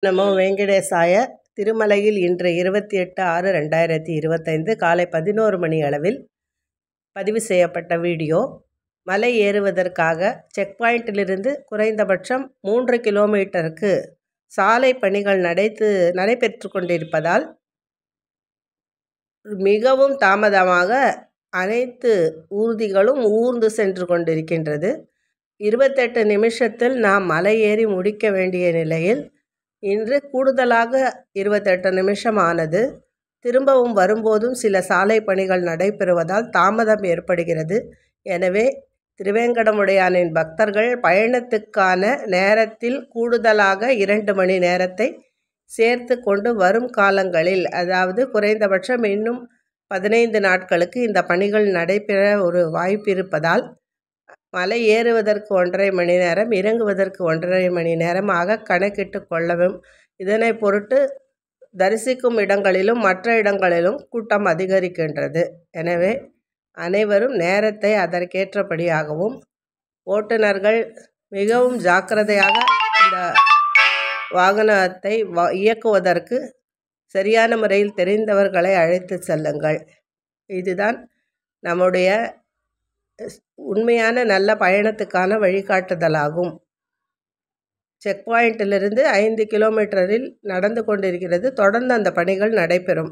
நமோ வெங்கடேசாய. திருமலையில் இன்று 28/6/2025 காலை 11 மணி அளவில் பதிவு செய்யப்பட்ட வீடியோ. மலை ஏறுவதற்காக செக் பாயிண்டிலிருந்து குறைந்தபட்சம் 3 கிலோமீட்டருக்கு சாலை பணிகள் நடைபெற்று கொண்டிருப்பதால் மிகவும் தாமதமாக அனைத்து ஊர்திகளும் ஊர்ந்து சென்று கொண்டிருக்கின்றது. 28 நிமிஷத்தில் நாம் மலை ஏறி முடிக்க வேண்டிய நிலையில் இன்று கூடுதலாக 28 நிமிஷம் ஆனது. திரும்பவும் வரும்போதும் சில சாலை பணிகள் நடைபெறுவதால் தாமதம் ஏற்படுகிறது. எனவே திருவேங்கடமுடையானின் பக்தர்கள் பயணத்துக்கான நேரத்தில் கூடுதலாக 2 மணி நேரத்தை சேர்த்து கொண்டு வரும் காலங்களில், அதாவது குறைந்தபட்சம் இன்னும் 15 நாட்களுக்கு இந்த பணிகள் நடைபெற ஒரு வாய்ப்பு இருப்பதால் மலை ஏறுவதற்கு 1.5 மணி நேரம், இறங்குவதற்கு 1.5 மணி நேரமாக கணக்கிட்டு கொள்ளவும். இதனை பொருட்டு தரிசிக்கும் இடங்களிலும் மற்ற இடங்களிலும் கூட்டம் அதிகரிக்கின்றது. எனவே அனைவரும் நேரத்தை அதற்கேற்றபடியாகவும், ஓட்டுநர்கள் மிகவும் ஜாக்கிரதையாக இந்த வாகனத்தை இயக்குவதற்கு சரியான முறையில் தெரிந்தவர்களை அழைத்து செல்லுங்கள். இதுதான் நம்முடைய உண்மையான நல்ல பயணத்துக்கான வழிகாட்டுதலாகும். செக் பாயிண்டிலிருந்து 5 கிலோமீட்டரில் நடந்து கொண்டிருக்கிறது. தொடர்ந்து அந்த பணிகள் நடைபெறும்.